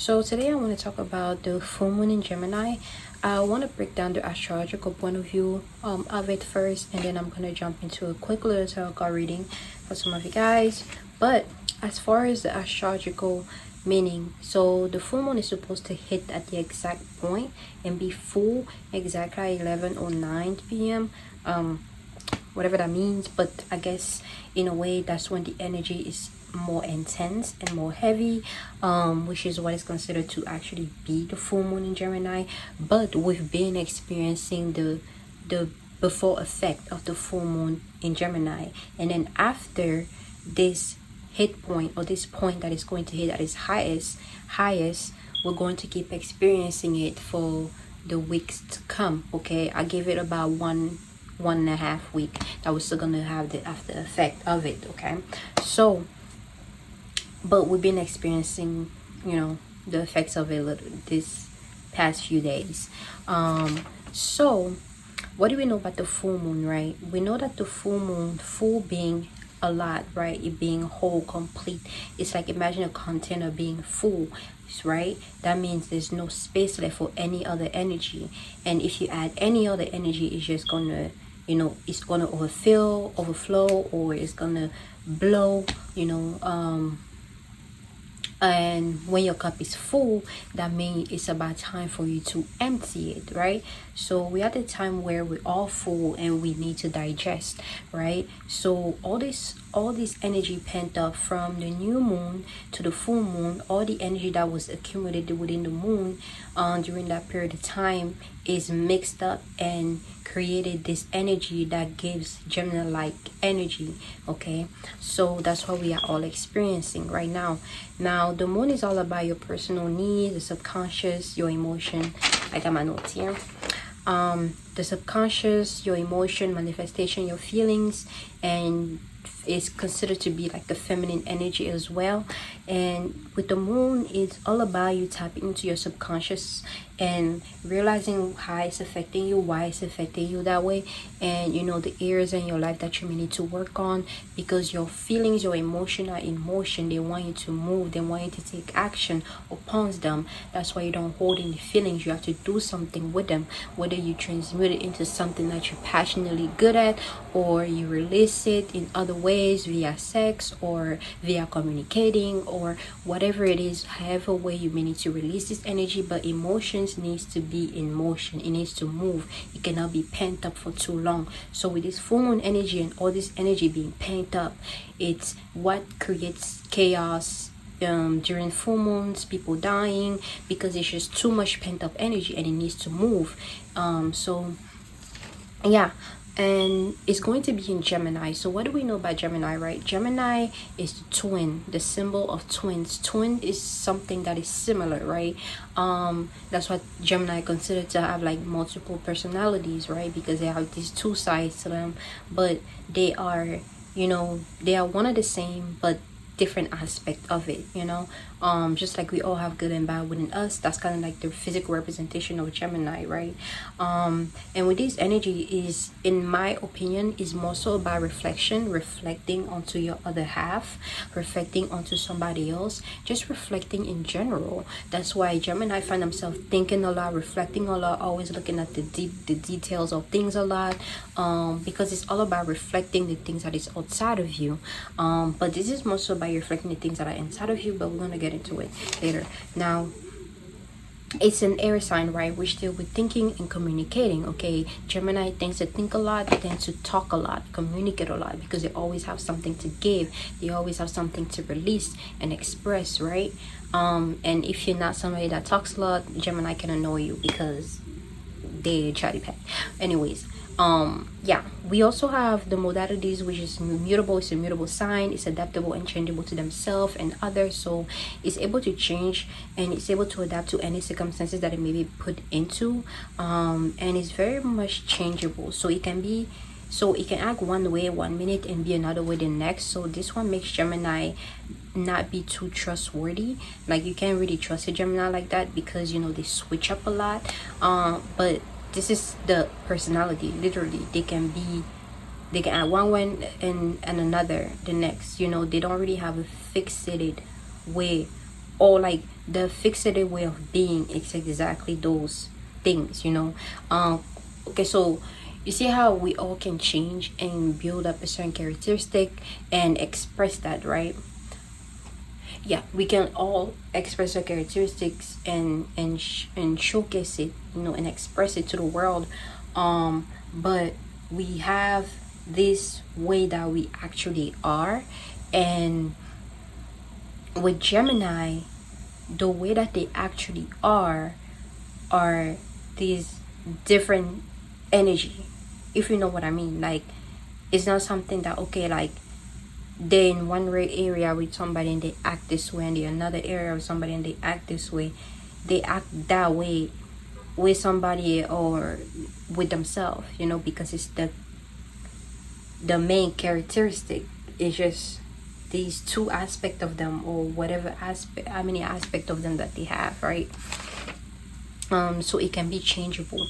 So today I want to talk about the full moon in Gemini. I want to break down the astrological point of view of it first, and then I'm going to jump into a quick little tarot reading for some of you guys. But as far as the astrological meaning, so the full moon is supposed to hit at the exact point and be full exactly 11:09 p.m. Whatever that means, but I guess in a way that's when the energy is more intense and more heavy, which is what is considered to actually be the full moon in Gemini. But we've been experiencing the before effect of the full moon in Gemini, and then after this hit point, or this point that is going to hit at its highest, we're going to keep experiencing it for the weeks to come. Okay, I give it about one and a half week that we're still gonna have the after effect of it. Okay, so but we've been experiencing, the effects of it this past few days. So what do we know about the full moon, right? We know that the full moon, full being a lot, right? It being whole, complete. It's like, imagine a container being full, right? That means there's no space left for any other energy. And if you add any other energy, it's just gonna, it's gonna overflow, or it's gonna blow, and when your cup is full, that means it's about time for you to empty it, right? So we're at a time where we're all full and we need to digest, right? So all this energy pent up from the new moon to the full moon, all the energy that was accumulated within the moon during that period of time is mixed up and created this energy that gives Gemini like energy. Okay, so that's what we are all experiencing right now. Now the moon is all about your personal needs, the subconscious, your emotion. I got my notes here. The subconscious, your emotion, manifestation, your feelings, and is considered to be like the feminine energy as well. And with the moon, it's all about you tapping into your subconscious and realizing how it's affecting you, why it's affecting you that way, and the areas in your life that you may need to work on, because your feelings, your emotion are in motion. They want you to move, they want you to take action upon them. That's why you don't hold in the feelings. You have to do something with them, whether you transmute it into something that you're passionately good at, or you release it in other ways via sex or via communicating, or whatever it is, however way you may need to release this energy. But emotions needs to be in motion. It needs to move. It cannot be pent up for too long. So with this full moon energy and all this energy being pent up, it's what creates chaos during full moons, people dying, because it's just too much pent up energy and it needs to move. So yeah, and it's going to be in Gemini. So what do we know about Gemini, right? Gemini is the twin, the symbol of twins. Twin is something that is similar, right? That's what Gemini considered to have, like multiple personalities, right? Because they have these two sides to them, but they are, they are one of the same but different aspect of it, just like we all have good and bad within us. That's kind of like the physical representation of Gemini, right? And with this energy is, in my opinion, is more so about reflecting onto your other half, reflecting onto somebody else, just reflecting in general. That's why Gemini find themselves thinking a lot, reflecting a lot, always looking at the details of things a lot, because it's all about reflecting the things that is outside of you. But this is more so about reflecting the things that are inside of you, but we're going to get into it later. Now, it's an air sign, right, which deal with thinking and communicating. Okay, Gemini tends to think a lot, they tend to talk a lot, communicate a lot, because they always have something to give, they always have something to release and express, right? And if you're not somebody that talks a lot, Gemini can annoy you because they chatty pat. Anyways, yeah, we also have the modalities, which is mutable. It's a mutable sign. It's adaptable and changeable to themselves and others, so it's able to change and it's able to adapt to any circumstances that it may be put into, and it's very much changeable. So it can act one way 1 minute and be another way the next. So this one makes Gemini not be too trustworthy. Like, you can't really trust a Gemini like that, because they switch up a lot. But this is the personality. Literally, they can add one and another the next. They don't really have a fixated way, or like the fixated way of being is exactly those things, you know. Okay, so you see how we all can change and build up a certain characteristic and express that, right? Yeah, we can all express our characteristics and showcase it, you know, and express it to the world. But we have this way that we actually are, and with Gemini, the way that they actually are these different energy, if you know what I mean. Like, it's not something that, okay, like they in one area with somebody and they act this way, and the another area with somebody and they act this way. They act that way with somebody or with themselves, you know, because it's the main characteristic is just these two aspect of them, or whatever aspect, how many aspect of them that they have, right? So it can be changeable.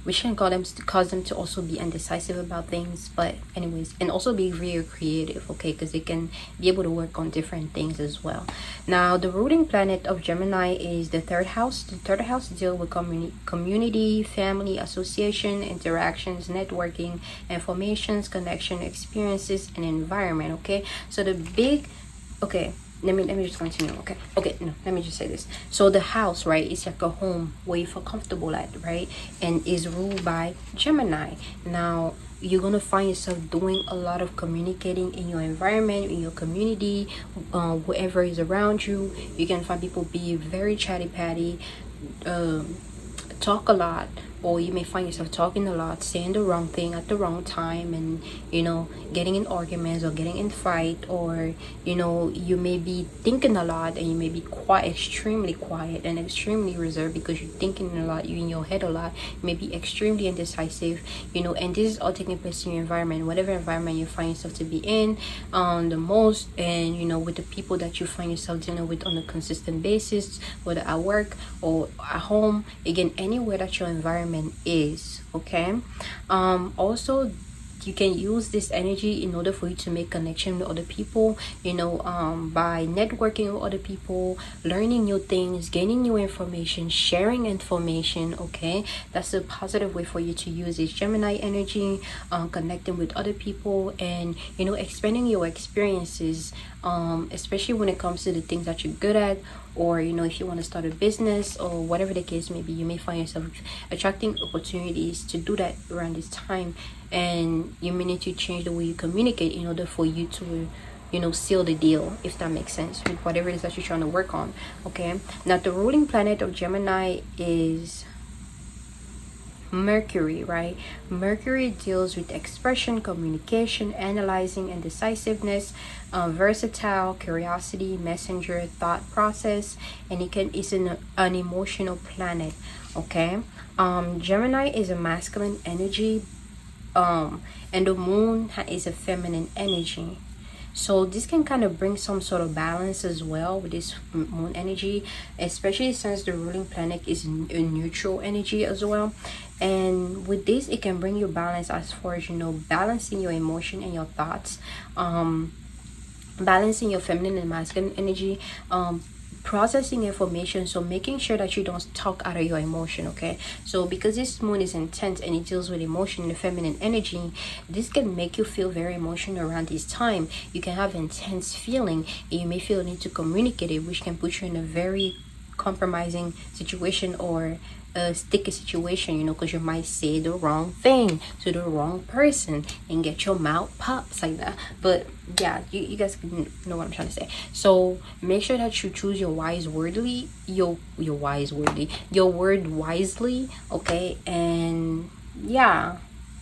Which can cause them to also be indecisive about things, but anyways, and also be very creative, okay, because they can be able to work on different things as well. Now, the ruling planet of Gemini is the third house. The third house deals with community, family, association, interactions, networking, informations, connection, experiences, and environment, okay. So the big, okay, let me just continue. Okay, no, let me just say this. So the house, right, is like a home where you feel comfortable at, right, and is ruled by Gemini. Now you're gonna find yourself doing a lot of communicating in your environment, in your community, whoever is around you. You can find people be very chatty patty, talk a lot, or you may find yourself talking a lot, saying the wrong thing at the wrong time, and you know, getting in arguments or getting in fight, or you know, you may be thinking a lot and you may be quite extremely quiet and extremely reserved because you're thinking a lot, you're in your head a lot. You may be extremely indecisive, you know, and this is all taking place in your environment, whatever environment you find yourself to be in, the most, and you know, with the people that you find yourself dealing with on a consistent basis, whether at work or at home, again, anywhere that your environment is, okay. Also, you can use this energy in order for you to make connection with other people, you know, by networking with other people, learning new things, gaining new information, sharing information, okay. That's a positive way for you to use this Gemini energy, connecting with other people, and you know, expanding your experiences, especially when it comes to the things that you're good at, or you know, if you want to start a business or whatever the case may be, you may find yourself attracting opportunities to do that around this time. And you may need to change the way you communicate in order for you to, you know, seal the deal, if that makes sense, with whatever it is that you're trying to work on, okay. Now, the ruling planet of Gemini is Mercury, right? Mercury deals with expression, communication, analyzing, and decisiveness, versatile, curiosity, messenger, thought process, and it's an emotional planet, okay. Gemini is a masculine energy, and the moon is a feminine energy. So this can kind of bring some sort of balance as well with this moon energy, especially since the ruling planet is a neutral energy as well. And with this, it can bring you balance as far as, you know, balancing your emotion and your thoughts, balancing your feminine and masculine energy, processing information, so making sure that you don't talk out of your emotion, okay. So because this moon is intense and it deals with emotion, the feminine energy, this can make you feel very emotional around this time. You can have intense feeling, and you may feel the need to communicate it, which can put you in a very compromising situation or a sticky situation, you know, because you might say the wrong thing to the wrong person and get your mouth pops like that. But yeah, you guys know what I'm trying to say. So make sure that you choose your word wisely, okay. And yeah,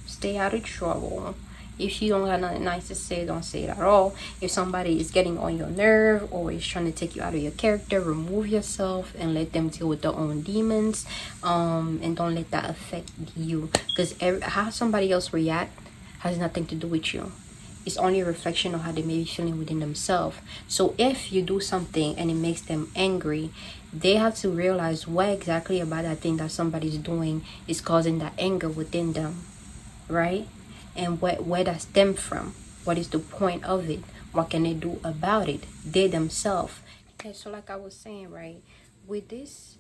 stay out of trouble. If you don't have nothing nice to say, don't say it at all. If somebody is getting on your nerve or is trying to take you out of your character, remove yourself and let them deal with their own demons, and don't let that affect you, because how somebody else react has nothing to do with you. It's only a reflection of how they may be feeling within themselves. So if you do something and it makes them angry, they have to realize what exactly about that thing that somebody's doing is causing that anger within them, right? And where that stem from, what is the point of it, what can they do about it, they themselves. Okay, so like I was saying, right, with this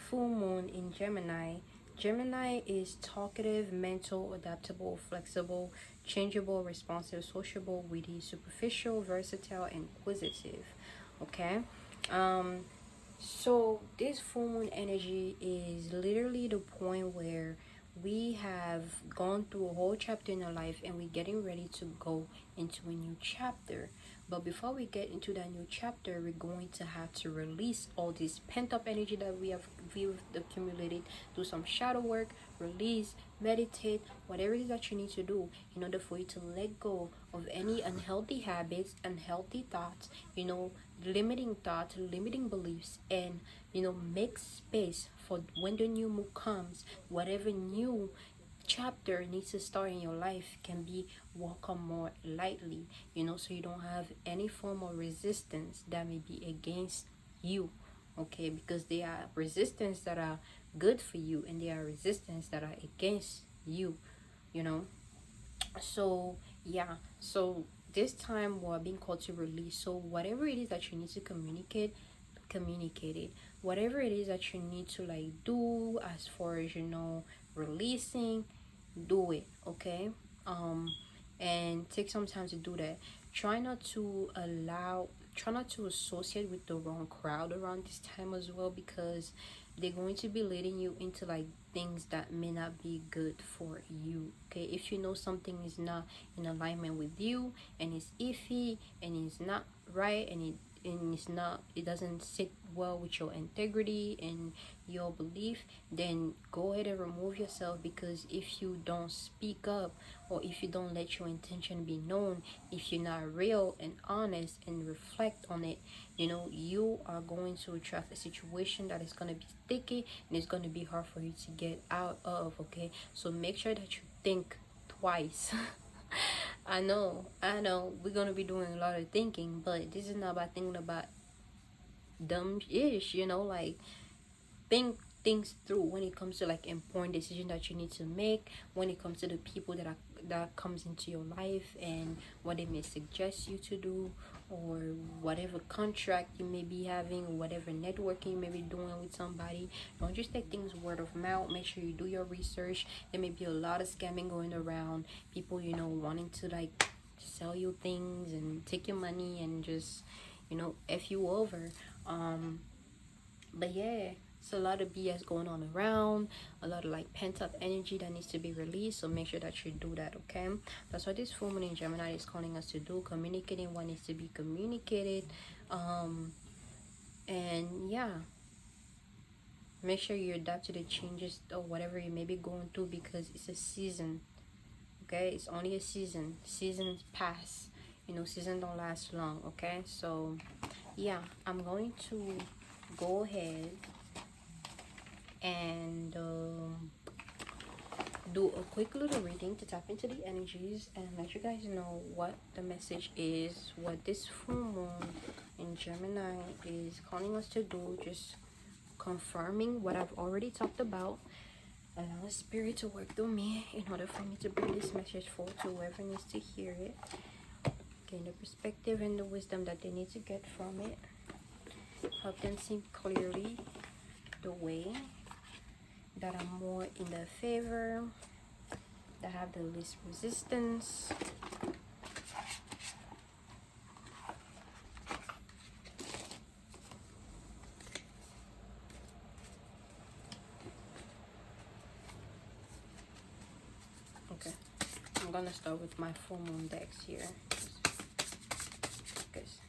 full moon in Gemini, Gemini is talkative, mental, adaptable, flexible, changeable, responsive, sociable, witty, superficial, versatile, inquisitive. Okay. So this full moon energy is literally the point where we have gone through a whole chapter in our life and we're getting ready to go into a new chapter. But before we get into that new chapter, we're going to have to release all this pent-up energy that we've accumulated, do some shadow work, release, meditate, whatever it is that you need to do in order for you to let go of any unhealthy habits, unhealthy thoughts, limiting thoughts, limiting beliefs, and make space for when the new moon comes. Whatever new chapter needs to start in your life can be welcome more lightly, so you don't have any form of resistance that may be against you. Okay, because there are resistance that are good for you and there are resistance that are against you, you know so yeah, so this time we're being called to release. So whatever it is that you need to communicate it. Whatever it is that you need to do as far as releasing, do it. Okay. And take some time to do that. Try not to associate with the wrong crowd around this time as well, because they're going to be leading you into things that may not be good for you. Okay, if you know something is not in alignment with you and it's iffy and it's not right, it doesn't sit well with your integrity and your belief, then go ahead and remove yourself. Because if you don't speak up, or if you don't let your intention be known, if you're not real and honest and reflect on it, you are going to attract a situation that is going to be sticky and it's going to be hard for you to get out of. Okay, so make sure that you think twice. I know, we're gonna be doing a lot of thinking, but this is not about thinking about dumb ish, think things through when it comes to important decisions that you need to make, when it comes to the people that comes into your life and what they may suggest you to do, or whatever contract you may be having, or whatever networking you may be doing with somebody. Don't just take things word of mouth. Make sure you do your research. There may be a lot of scamming going around, people wanting to sell you things and take your money and just f you over. But yeah, it's a lot of BS going on around, a lot of pent-up energy that needs to be released. So make sure that you do that. Okay, that's what this full moon in Gemini is calling us to do, communicating what needs to be communicated. And yeah, make sure you adapt to the changes or whatever you may be going through, because it's a season. Okay, it's only a season. Seasons pass, seasons don't last long. Okay, so yeah, I'm going to go ahead and do a quick little reading to tap into the energies and let you guys know what the message is, what this full moon in Gemini is calling us to do. Just confirming what I've already talked about. Allow spirit to work through me in order for me to bring this message forward to whoever needs to hear it, gain the perspective and the wisdom that they need to get from it, help them see clearly the way that I'm more in their favor, that have the least resistance. Okay, I'm gonna start with my full moon decks here. Because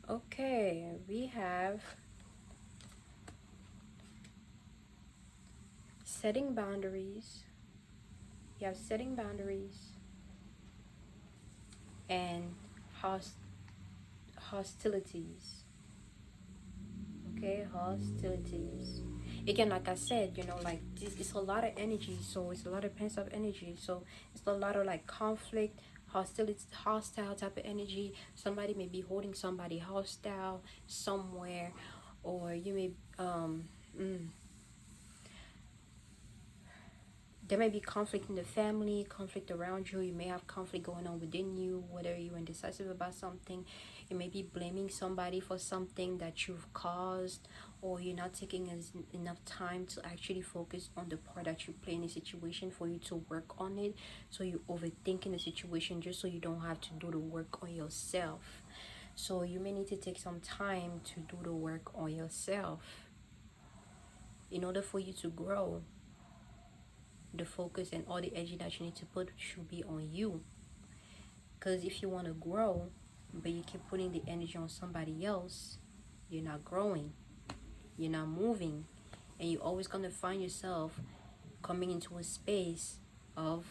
okay, we have setting boundaries. You have setting boundaries and hostilities. Okay, hostilities. Again, like I said, like this, it's a lot of energy, so it's a lot of pent up energy. So it's a lot of like conflict, hostility, hostile type of energy. Somebody may be holding somebody hostile somewhere, or you may there may be conflict in the family, conflict around you. You may have conflict going on within you, whether you're indecisive about something. You may be blaming somebody for something that you've caused, or you're not taking enough time to actually focus on the part that you play in the situation for you to work on it. So you overthinking the situation just so you don't have to do the work on yourself. So you may need to take some time to do the work on yourself in order for you to grow. The focus and all the energy that you need to put should be on you, because if you want to grow but you keep putting the energy on somebody else, you're not growing, you're not moving, and you're always going to find yourself coming into a space of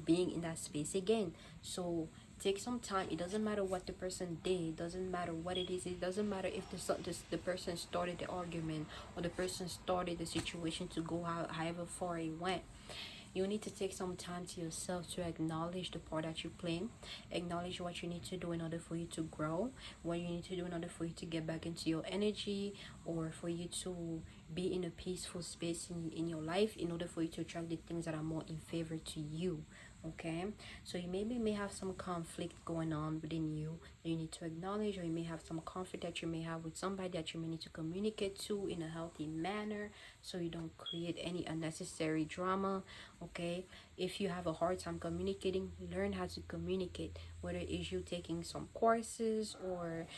being in that space again. So take some time. It doesn't matter what the person did, it doesn't matter what it is, it doesn't matter if the person started the argument or the person started the situation to go however far it went. You need to take some time to yourself to acknowledge the part that you play, acknowledge what you need to do in order for you to grow, what you need to do in order for you to get back into your energy, or for you to be in a peaceful space in your life, in order for you to attract the things that are more in favor to you. Okay, so you maybe may have some conflict going on within you that you need to acknowledge, or you may have some conflict that you may have with somebody that you may need to communicate to in a healthy manner so you don't create any unnecessary drama. Okay, if you have a hard time communicating, learn how to communicate, whether it's you taking some courses or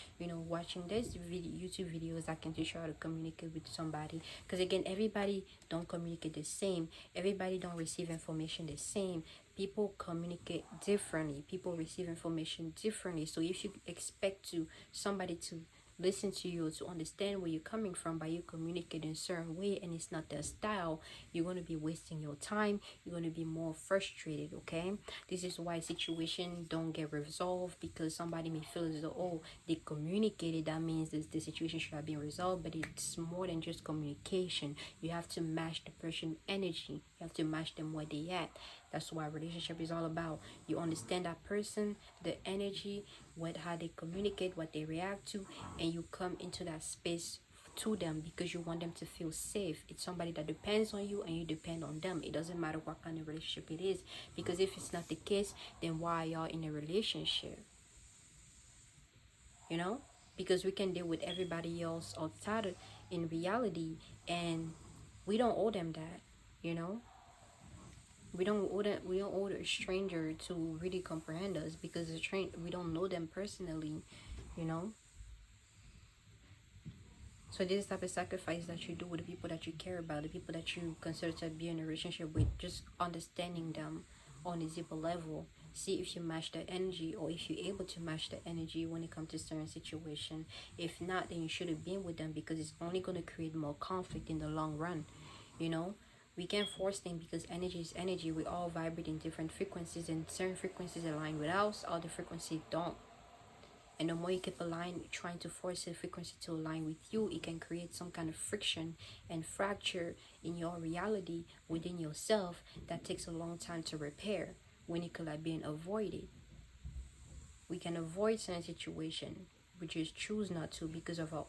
watching this YouTube videos that can teach you how to communicate with somebody, because again, everybody don't communicate the same, everybody don't receive information the same. People communicate differently, people receive information differently. So if you expect somebody to listen to you, to understand where you're coming from by you communicating a certain way, and it's not their style, you're going to be wasting your time, you're going to be more frustrated. Okay, this is why situation don't get resolved, because somebody may feel as though, oh, they communicated, that means this the situation should have been resolved. But it's more than just communication. You have to match the person energy, you have to match them where they at. That's why relationship is all about. You understand that person, the energy, how they communicate, what they react to, and you come into that space to them because you want them to feel safe. It's somebody that depends on you and you depend on them. It doesn't matter what kind of relationship it is, because if it's not the case, then why are y'all in a relationship? Because we can deal with everybody else outside in reality, and we don't owe them that. We don't owe a stranger to really comprehend us, because we don't know them personally. So this type of sacrifice that you do with the people that you care about, the people that you consider to be in a relationship with, just understanding them on a deeper level. See if you match the energy, or if you're able to match the energy when it comes to certain situation. If not, then you should have been with them, because it's only going to create more conflict in the long run. We can't force things, because energy is energy. We all vibrate in different frequencies, and certain frequencies align with us, other frequencies don't. And the more you keep trying to force the frequency to align with you, it can create some kind of friction and fracture in your reality within yourself that takes a long time to repair, when it could have been avoided. We can avoid certain situation, we just choose not to, because of our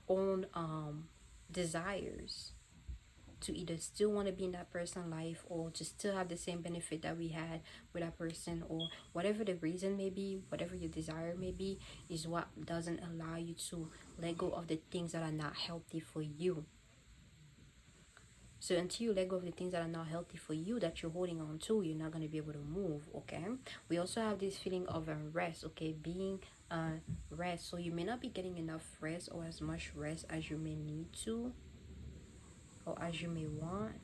own desires, to either still want to be in that person's life, or to still have the same benefit that we had with that person, or whatever the reason may be, whatever your desire may be, is what doesn't allow you to let go of the things that are not healthy for you. So until you let go of the things that are not healthy for you, that you're holding on to, you're not going to be able to move. Okay, we also have this feeling of rest. Okay, being rest. So you may not be getting enough rest, or as much rest as you may need to, or as you may want,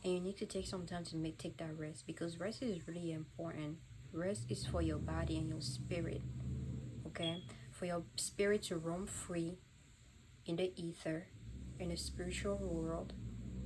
and you need to take some time to take that rest, because rest is really important. Rest is for your body and your spirit. Okay, for your spirit to roam free in the ether, in the spiritual world,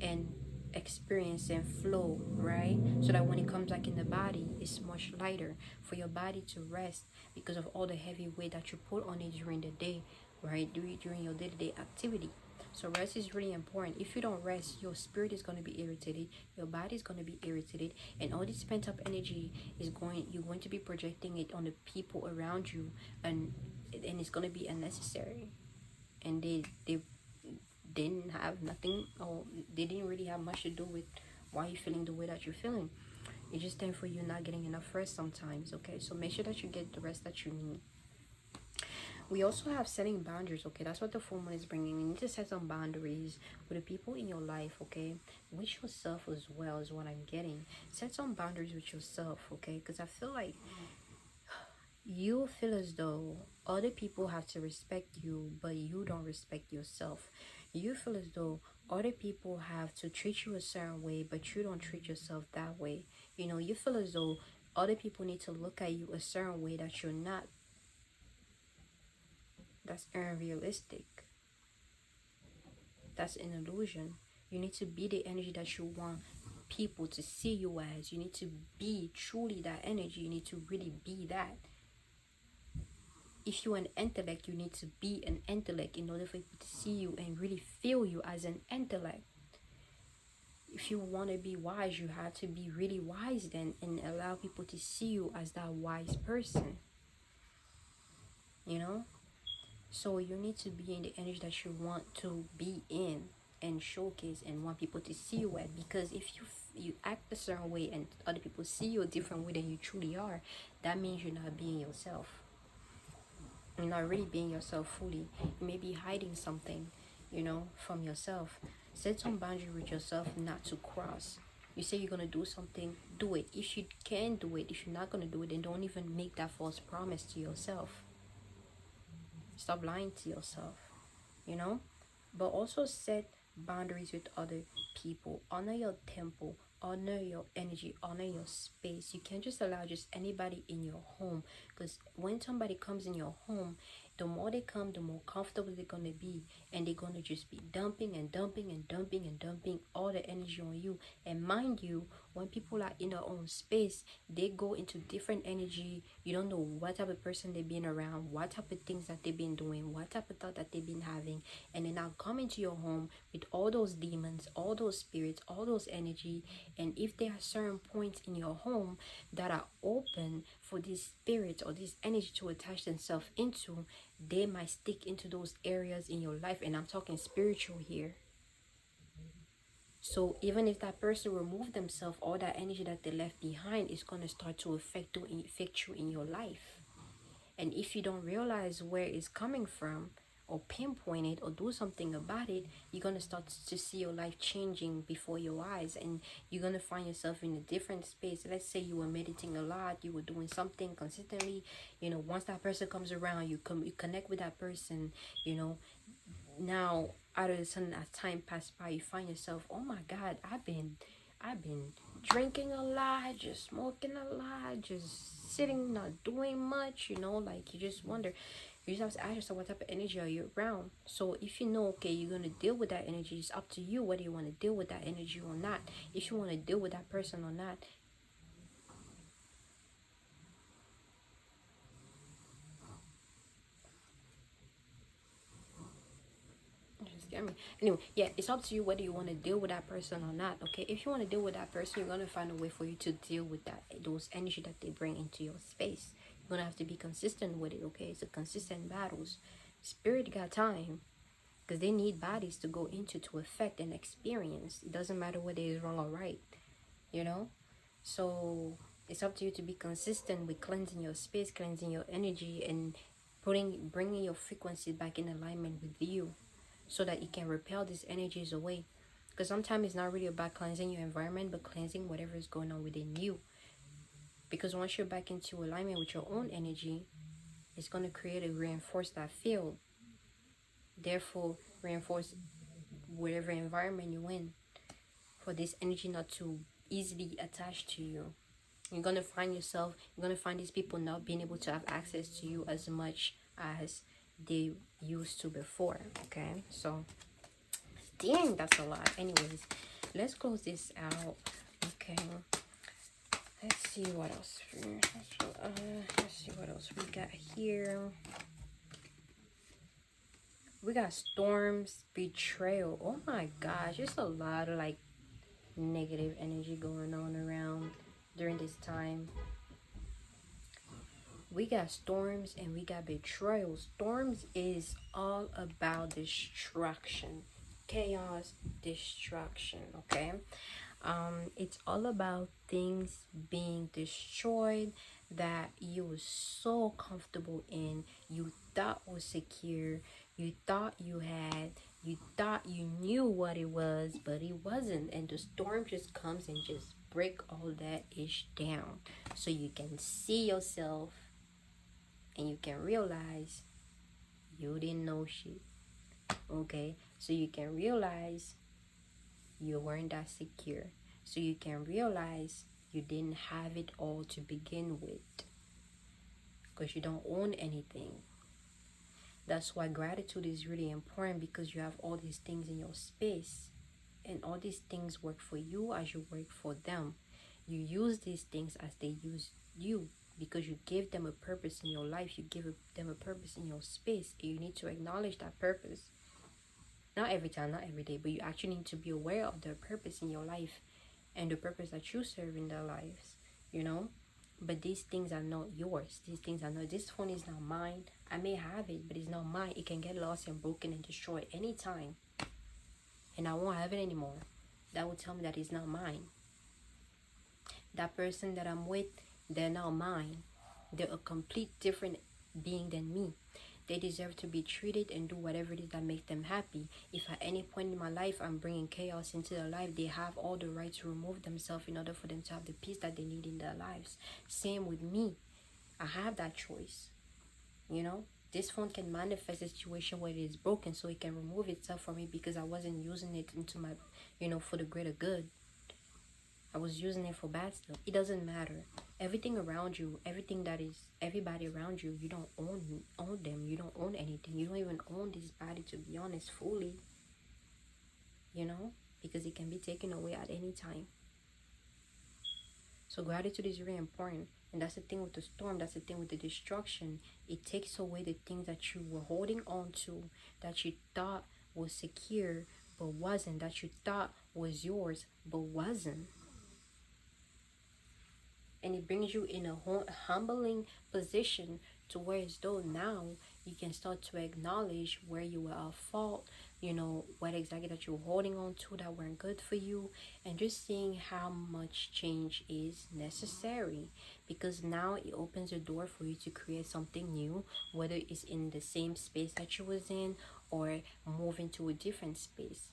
and experience and flow, right? So that when it comes back in the body, it's much lighter for your body to rest because of all the heavy weight that you put on it during the day, right? During your day-to-day activity. So rest is really important. If you don't rest, your spirit is going to be irritated, your body is going to be irritated, and all this pent up energy you're going to be projecting it on the people around you, and it's going to be unnecessary. And they didn't have nothing, or they didn't really have much to do with why you're feeling the way that you're feeling. It's just time for you not getting enough rest sometimes, okay? So make sure that you get the rest that you need. We also have setting boundaries, okay? That's what the full moon is bringing. You need to set some boundaries with the people in your life, okay? With yourself as well is what I'm getting. Set some boundaries with yourself, okay? Because I feel like you feel as though other people have to respect you, but you don't respect yourself. You feel as though other people have to treat you a certain way, but you don't treat yourself that way. You know, you feel as though other people need to look at you a certain way that you're not. That's unrealistic. That's an illusion. You need to be the energy that you want people to see you as. You need to be truly that energy. You need to really be that. If you're an intellect, you need to be an intellect in order for people to see you and really feel you as an intellect. If you want to be wise, you have to be really wise then, and allow people to see you as that wise person. You know? So you need to be in the energy that you want to be in and showcase and want people to see you at. Because if you act a certain way and other people see you a different way than you truly are, that means you're not being yourself. You're not really being yourself fully. You may be hiding something, you know, from yourself. Set some boundary with yourself not to cross. You say you're going to do something, do it. If you can do it, if you're not going to do it, then don't even make that false promise to yourself. Stop lying to yourself, you know? But also set boundaries with other people. Honor your temple, honor your energy, honor your space. You can't just allow just anybody in your home, because when somebody comes in your home, the more they come, the more comfortable they're going to be, and they're going to just be dumping and dumping and dumping and dumping all the energy on you. And mind you, when people are in their own space, they go into different energy. You don't know what type of person they've been around, what type of things that they've been doing, what type of thought that they've been having, and then now come into your home with all those demons, all those spirits, all those energy. And if there are certain points in your home that are open for these spirits or this energy to attach themselves into, they might stick into those areas in your life. And I'm talking spiritual here. So even if that person removed themselves, all that energy that they left behind is going to start to affect you in your life. And if you don't realize where it's coming from, or pinpoint it, or do something about it, you're going to start to see your life changing before your eyes, and you're going to find yourself in a different space. Let's say you were meditating a lot, you were doing something consistently, you know, once that person comes around, you connect with that person, you know. Now out of the sudden, as time passed by, you find yourself, oh my God, I've been drinking a lot, just smoking a lot, just sitting, not doing much, you know. Like, you just wonder, you just have to ask yourself, what type of energy are you around? So if you know, okay, you're going to deal with that energy, it's up to you whether you want to deal with that energy or not. If you want to deal with that person or not. Anyway, yeah, it's up to you whether you want to deal with that person or not. Okay, if you want to deal with that person, you're going to find a way for you to deal with those energy that they bring into your space. You're going to have to be consistent with it. Okay, it's a consistent battles. Spirit got time, because they need bodies to go into, to affect and experience. It doesn't matter whether it's wrong or right, you know. So it's up to you to be consistent with cleansing your space, cleansing your energy, and bringing your frequency back in alignment with you, so that you can repel these energies away. Because sometimes it's not really about cleansing your environment, but cleansing whatever is going on within you. Because once you're back into alignment with your own energy, it's going to create and reinforce that field. Therefore, reinforce whatever environment you're in, for this energy not to easily attach to you. You're going to find these people not being able to have access to you as much as they used to before. Okay, so dang, that's a lot. Anyways, let's close this out. Okay, let's see what else. Let's see what else we got here. We got storms, betrayal. Oh my gosh, there's a lot of like negative energy going on around during this time. We got storms and we got betrayal. Storms is all about destruction, chaos, destruction. Okay, it's all about things being destroyed that you were so comfortable in, you thought was secure, you thought you had, you thought you knew what it was, but it wasn't. And the storm just comes and just break all that ish down, so you can see yourself and you can realize you didn't know shit. Okay, so you can realize you weren't that secure, so you can realize you didn't have it all to begin with, because you don't own anything. That's why gratitude is really important, because you have all these things in your space, and all these things work for you as you work for them. You use these things as they use you, because you give them a purpose in your life, you give them a purpose in your space, and you need to acknowledge that purpose. Not every time, not every day, but you actually need to be aware of their purpose in your life and the purpose that you serve in their lives, you know. But these things are not yours. These things are not, this phone is not mine. I may have it, but it's not mine. It can get lost and broken and destroyed anytime, and I won't have it anymore. That would tell me that it's not mine. That person that I'm with, they're not mine. They're a complete different being than me. They deserve to be treated and do whatever it is that makes them happy. If at any point in my life I'm bringing chaos into their life, they have all the right to remove themselves in order for them to have the peace that they need in their lives. Same with me. I have that choice. You know, this phone can manifest a situation where it is broken, so it can remove itself from me because I wasn't using it into my, for the greater good. I was using it for bad stuff. It doesn't matter. Everything around you, everything that is, everybody around you, you don't own them. You don't own anything. You don't even own this body, to be honest, fully. Because it can be taken away at any time. So gratitude is really important. And that's the thing with the storm. That's the thing with the destruction. It takes away the things that you were holding on to, that you thought was secure, but wasn't. That you thought was yours, but wasn't. And it brings you in a humbling position to where as though now you can start to acknowledge where you were at fault, what exactly that you're holding on to that weren't good for you, and just seeing how much change is necessary, because now it opens the door for you to create something new, whether it's in the same space that you was in or move into a different space.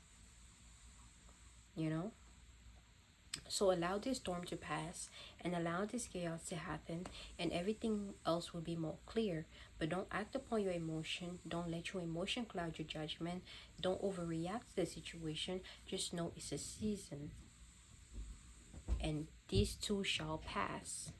So allow this storm to pass and allow this chaos to happen, and everything else will be more clear. But don't act upon your emotion. Don't let your emotion cloud your judgment. Don't overreact to the situation. Just know it's a season, and these too shall pass.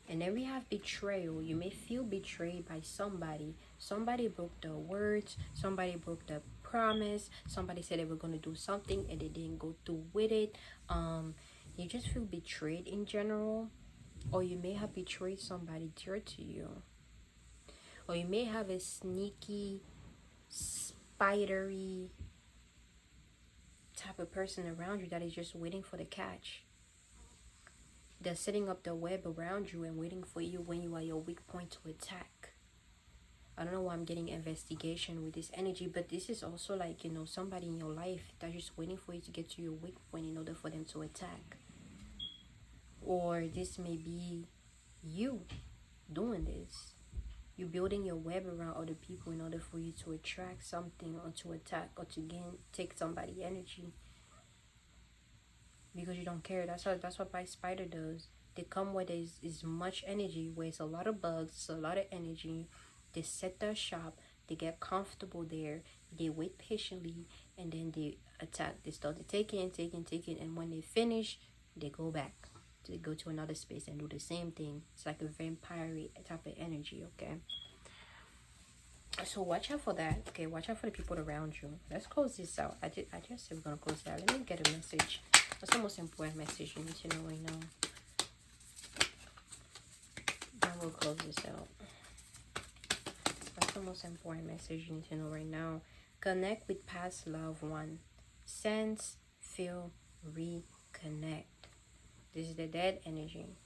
And then we have betrayal. You may feel betrayed by somebody. Somebody broke their words. Somebody broke their promise. Somebody said they were going to do something and they didn't go through with it. You just feel betrayed in general. Or you may have betrayed somebody dear to you. Or you may have a sneaky, spidery type of person around you that is just waiting for the catch. They're setting up the web around you and waiting for you when you are your weak point to attack. I don't know why I'm getting investigation with this energy, but this is also like, somebody in your life that's just waiting for you to get to your weak point in order for them to attack. Or this may be you doing this. You're building your web around other people in order for you to attract something or to attack or to take somebody's energy. Because you don't care. That's what my spider does. They come where there's much energy, where it's a lot of bugs, it's a lot of energy. They set their shop, they get comfortable there, they wait patiently, and then they attack. They start to take it, and when they finish, they go back. They go to another space and do the same thing. It's like a vampire type of energy, okay? So watch out for that. Okay, watch out for the people around you. Let's close this out. I just said we're gonna close it out. Let me get a message. What's the most important message you need to know right now? Then we'll close this out. What's the most important message you need to know right now? Connect with past loved one. Sense, feel, reconnect. This is the dead energy.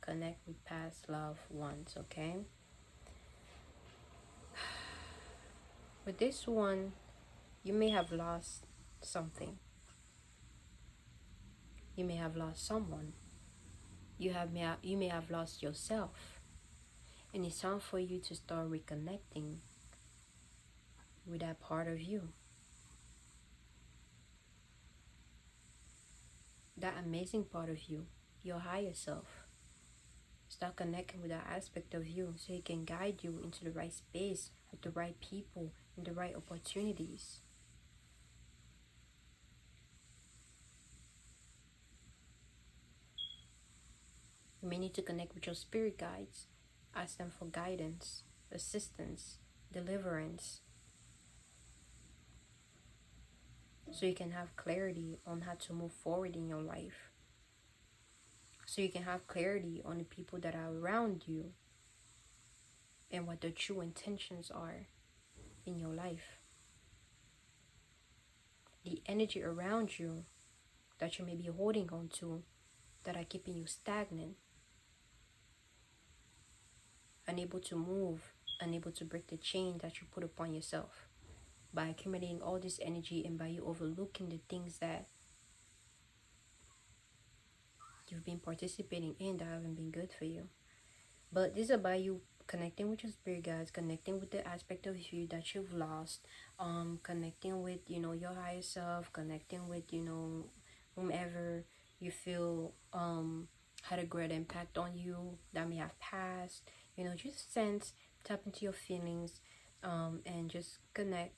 Connect with past loved ones, okay? With this one, you may have lost something. You may have lost someone. You may have lost yourself. And it's time for you to start reconnecting with that part of you. That amazing part of you, your higher self. Start connecting with that aspect of you so it can guide you into the right space with the right people and the right opportunities. You may need to connect with your spirit guides. Ask them for guidance, assistance, deliverance, so you can have clarity on how to move forward in your life. So you can have clarity on the people that are around you and what their true intentions are in your life. The energy around you that you may be holding on to that are keeping you stagnant, unable to move, unable to break the chain that you put upon yourself by accumulating all this energy and by you overlooking the things that you've been participating in that haven't been good for you. But this is about you connecting with your spirit guides, connecting with the aspect of you that you've lost, connecting with, your higher self, connecting with, whomever you feel had a great impact on you that may have passed. Just sense, tap into your feelings, and just connect,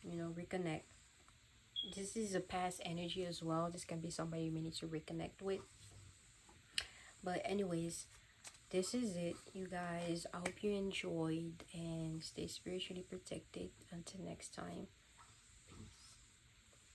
reconnect. This is a past energy as well. This can be somebody you may need to reconnect with. But anyways, this is it, you guys. I hope you enjoyed and stay spiritually protected. Until next time.